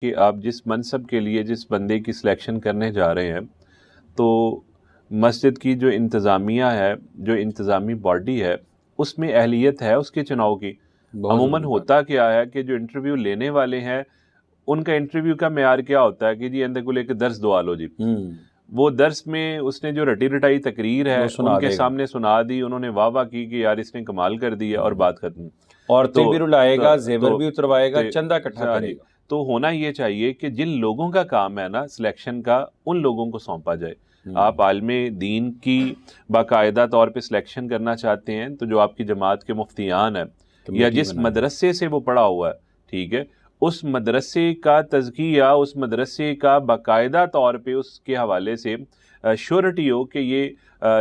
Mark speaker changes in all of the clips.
Speaker 1: कि आप जिस मनसब के लिए जिस बंदे की सिलेक्शन करने जा रहे हैं, तो मस्जिद की जो इंतज़ामिया है, जो इंतज़ामी बॉडी है, उसमें अहलियत है उसके चुनाव की।
Speaker 2: बहुत
Speaker 1: अमूमन
Speaker 2: ज़रूरी बात।
Speaker 1: होता क्या है कि जो इंटरव्यू लेने वाले हैं, उनका इंटरव्यू का मेयार क्या होता है कि जी इंदे को लेके दर्स दुआ लो जी। वो दर्स में उसने जो रटी रटाई तकरीर
Speaker 2: वो
Speaker 1: है,
Speaker 2: सुना
Speaker 1: उनके
Speaker 2: देगा।
Speaker 1: सामने सुना दी, उन्होंने वाह-वाह की कि यार इसने कमाल कर दिया और बात खत्म।
Speaker 2: औरतें
Speaker 1: तो
Speaker 2: भी रुलाएगा,
Speaker 1: तो
Speaker 2: ज़ेवर
Speaker 1: तो
Speaker 2: भी उतरवाएगा,
Speaker 1: ते
Speaker 2: चंदा इकट्ठा
Speaker 1: हाँ जी,
Speaker 2: करेगा।
Speaker 1: तो होना ये चाहिए कि जिन लोगों का काम है ना सिलेक्शन का, उन लोगों को सौंपा जाए। आप आलिमे दीन की बाकायदा तौर पे सिलेक्शन करना चाहते हैं, तो जो आपकी जमात के मुफ्तियान हैं या
Speaker 2: कमेटी
Speaker 1: जिस
Speaker 2: बनाए।
Speaker 1: मदरसे से वो पढ़ा हुआ है, ठीक है, उस मदरसे का तज़किया, उस मदरसे का बाकायदा तौर पे उसके हवाले से श्योरिटी हो कि ये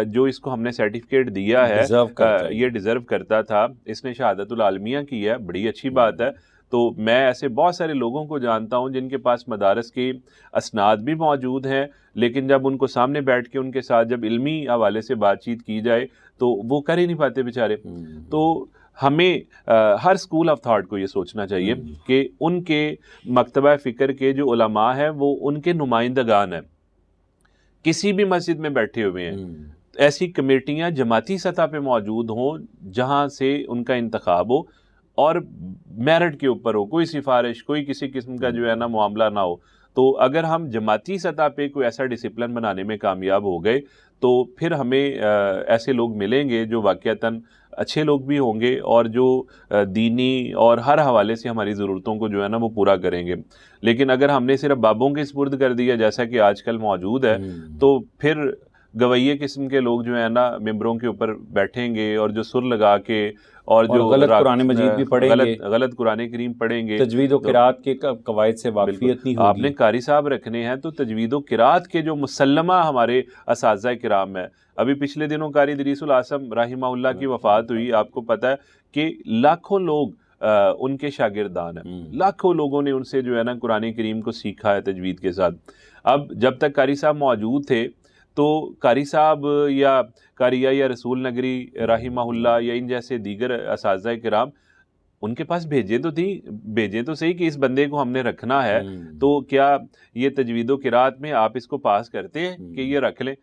Speaker 1: जो इसको हमने सर्टिफिकेट दिया है
Speaker 2: डिज़र्व करता है
Speaker 1: ये डिज़र्व करता था, इसने शहादतुल आलमिया की है, बड़ी अच्छी बात है। तो मैं ऐसे बहुत सारे लोगों को जानता हूँ जिनके पास मदारस के असनाद भी मौजूद हैं, लेकिन जब उनको सामने बैठ के उनके साथ जब इल्मी हवाले से बातचीत की जाए, तो वो कर ही नहीं पाते बेचारे। तो हमें हर स्कूल ऑफ थॉट को ये सोचना चाहिए कि उनके मकतबा फ़िक्र के जो उलमा हैं, वो उनके नुमाइंदगान हैं। किसी भी मस्जिद में बैठे हुए हैं, ऐसी कमेटियाँ जमाती सतह पे मौजूद हों, जहाँ से उनका इंतखाब हो और मेरिट के ऊपर हो, कोई सिफारिश, कोई किसी किस्म का जो है ना मामला ना हो। तो अगर हम जमाती सतह पे कोई ऐसा डिसिप्लिन बनाने में कामयाब हो गए, तो फिर हमें ऐसे लोग मिलेंगे जो वाक़ईतन अच्छे लोग भी होंगे और जो दीनी और हर हवाले से हमारी ज़रूरतों को जो है ना वो पूरा करेंगे। लेकिन अगर हमने सिर्फ़ बाबों के सुपुर्द कर दिया, जैसा कि आजकल मौजूद है, तो फिर गवैये किस्म के लोग जो है ना मिंबरों के ऊपर बैठेंगे और जो सुर लगा के और
Speaker 2: और
Speaker 1: जो
Speaker 2: गलत कुरान मजीद भी पढ़ेंगे,
Speaker 1: गलत कुरान करीम पढ़ेंगे।
Speaker 2: तजवीद व
Speaker 1: तो
Speaker 2: किरात के कवायद से
Speaker 1: बिल्कुल,
Speaker 2: वाकफियत नहीं
Speaker 1: आपने
Speaker 2: होगी।
Speaker 1: कारी साहब रखने हैं तो तजवीद व किरात के जो मुसल्लमा हमारे असातिज़ा किराम हैं। अभी पिछले दिनों कारी इदरीसुल आसम राहिमहुल्लाह की वफ़ात हुई, आपको पता है कि लाखों लोग उनके शागिर्दान हैं। लाखों लोगों ने उनसे जो है ना कुरान करीम को सीखा है तजवीद के साथ। अब जब तक कारी साहब मौजूद थे, तो कारी साहब या कारिया या रसूल नगरी राहिमहुल्लाह या इन जैसे दीगर असातिज़ा किराम उनके पास भेजें तो सही कि इस बंदे को हमने रखना है, तो क्या ये तजवीदो किरात में आप इसको पास करते हैं कि ये रख लें?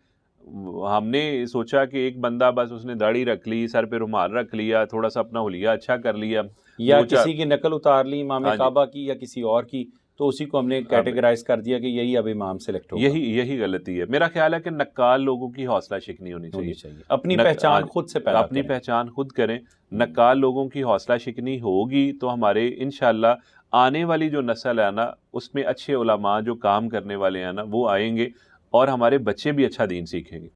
Speaker 1: हमने सोचा कि एक बंदा बस उसने दाढ़ी रख ली, सर पे रुमाल रख लिया, थोड़ा-सा अपना हुलिया अच्छा कर लिया,
Speaker 2: या
Speaker 1: 2-4
Speaker 2: किसी की नकल उतार ली इमाम
Speaker 1: हाँ जी।
Speaker 2: काबा की या किसी और की, तो उसी को हमने
Speaker 1: अब
Speaker 2: कैटेगराइज कर दिया कि यही अब इमाम सेलेक्ट होगा।
Speaker 1: यही गलती है। मेरा ख्याल है कि नक्काल लोगों की हौसला शिकनी होनी चाहिए।
Speaker 2: अपनी
Speaker 1: नक
Speaker 2: पहचान
Speaker 1: आज
Speaker 2: खुद से पैदा
Speaker 1: अपनी
Speaker 2: करें।
Speaker 1: पहचान खुद करें। नक्काल लोगों की हौसला शिकनी होगी तो हमारे इंशाअल्लाह आने वाली जो नस्ल है ना, उसमें अच्छे उलमा जो काम करने वाले हैं ना, वो आएँगे और हमारे बच्चे भी अच्छा दीन सीखेंगे।